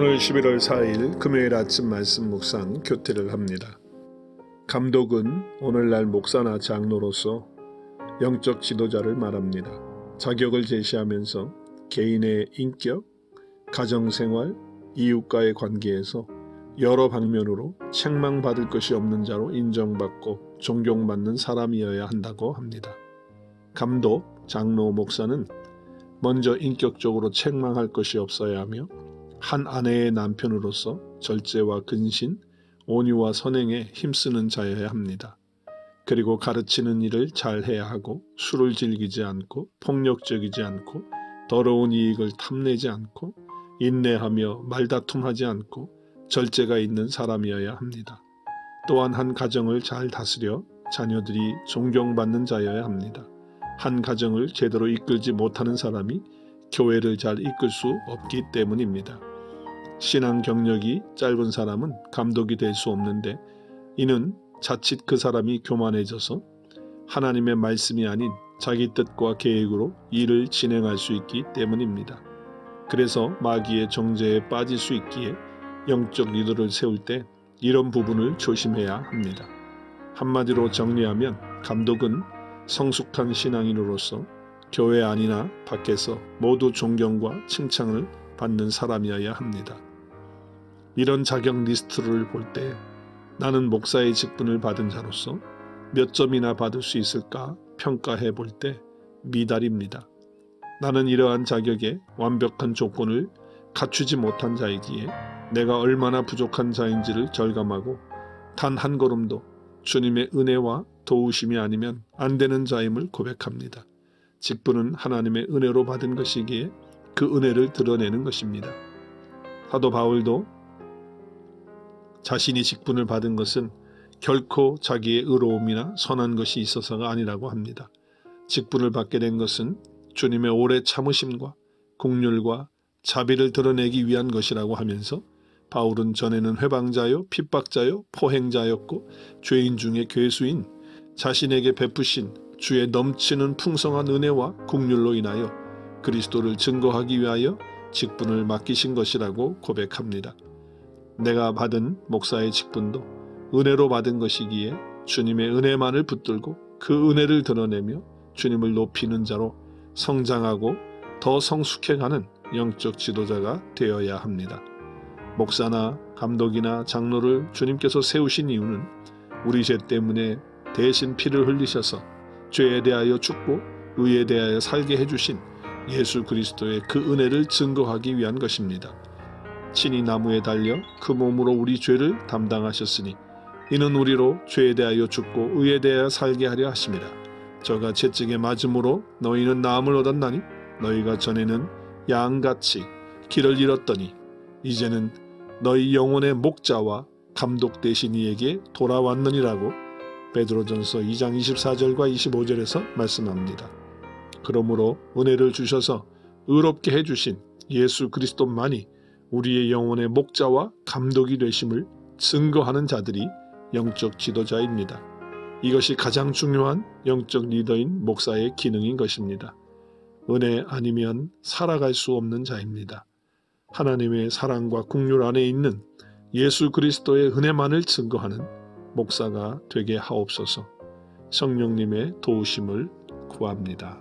오늘 11월 4일 금요일 아침 말씀 묵상 교태를 합니다. 감독은 오늘날 목사나 장로로서 영적 지도자를 말합니다. 자격을 제시하면서 개인의 인격, 가정생활, 이웃과의 관계에서 여러 방면으로 책망받을 것이 없는 자로 인정받고 존경받는 사람이어야 한다고 합니다. 감독, 장로, 목사는 먼저 인격적으로 책망할 것이 없어야 하며 한 아내의 남편으로서 절제와 근신, 온유와 선행에 힘쓰는 자여야 합니다. 그리고 가르치는 일을 잘해야 하고 술을 즐기지 않고 폭력적이지 않고 더러운 이익을 탐내지 않고 인내하며 말다툼하지 않고 절제가 있는 사람이어야 합니다. 또한 한 가정을 잘 다스려 자녀들이 존경받는 자여야 합니다. 한 가정을 제대로 이끌지 못하는 사람이 교회를 잘 이끌 수 없기 때문입니다. 신앙 경력이 짧은 사람은 감독이 될 수 없는데 이는 자칫 그 사람이 교만해져서 하나님의 말씀이 아닌 자기 뜻과 계획으로 일을 진행할 수 있기 때문입니다. 그래서 마귀의 정죄에 빠질 수 있기에 영적 리더를 세울 때 이런 부분을 조심해야 합니다. 한마디로 정리하면 감독은 성숙한 신앙인으로서 교회 안이나 밖에서 모두 존경과 칭찬을 받는 사람이어야 합니다. 이런 자격 리스트를 볼 때 나는 목사의 직분을 받은 자로서 몇 점이나 받을 수 있을까 평가해 볼 때 미달입니다. 나는 이러한 자격에 완벽한 조건을 갖추지 못한 자이기에 내가 얼마나 부족한 자인지를 절감하고 단 한 걸음도 주님의 은혜와 도우심이 아니면 안 되는 자임을 고백합니다. 직분은 하나님의 은혜로 받은 것이기에 그 은혜를 드러내는 것입니다. 사도 바울도 자신이 직분을 받은 것은 결코 자기의 의로움이나 선한 것이 있어서가 아니라고 합니다. 직분을 받게 된 것은 주님의 오래 참으심과 긍휼과 자비를 드러내기 위한 것이라고 하면서 바울은 전에는 회방자요 핍박자요 포행자였고 죄인 중에 괴수인 자신에게 베푸신 주의 넘치는 풍성한 은혜와 긍휼로 인하여 그리스도를 증거하기 위하여 직분을 맡기신 것이라고 고백합니다. 내가 받은 목사의 직분도 은혜로 받은 것이기에 주님의 은혜만을 붙들고 그 은혜를 드러내며 주님을 높이는 자로 성장하고 더 성숙해가는 영적 지도자가 되어야 합니다. 목사나 감독이나 장로를 주님께서 세우신 이유는 우리 죄 때문에 대신 피를 흘리셔서 죄에 대하여 죽고 의에 대하여 살게 해주신 예수 그리스도의 그 은혜를 증거하기 위한 것입니다. 친히 나무에 달려 그 몸으로 우리 죄를 담당하셨으니 이는 우리로 죄에 대하여 죽고 의에 대하여 살게 하려 하심이라. 저가 채찍에 맞음으로 너희는 나음을 얻었나니 너희가 전에는 양같이 길을 잃었더니 이제는 너희 영혼의 목자와 감독 되신 이에게 돌아왔느니라고 베드로전서 2장 24절과 25절에서 말씀합니다. 그러므로 은혜를 주셔서 의롭게 해주신 예수 그리스도만이 우리의 영혼의 목자와 감독이 되심을 증거하는 자들이 영적 지도자입니다. 이것이 가장 중요한 영적 리더인 목사의 기능인 것입니다. 은혜 아니면 살아갈 수 없는 자입니다. 하나님의 사랑과 긍휼 안에 있는 예수 그리스도의 은혜만을 증거하는 목사가 되게 하옵소서. 성령님의 도우심을 구합니다.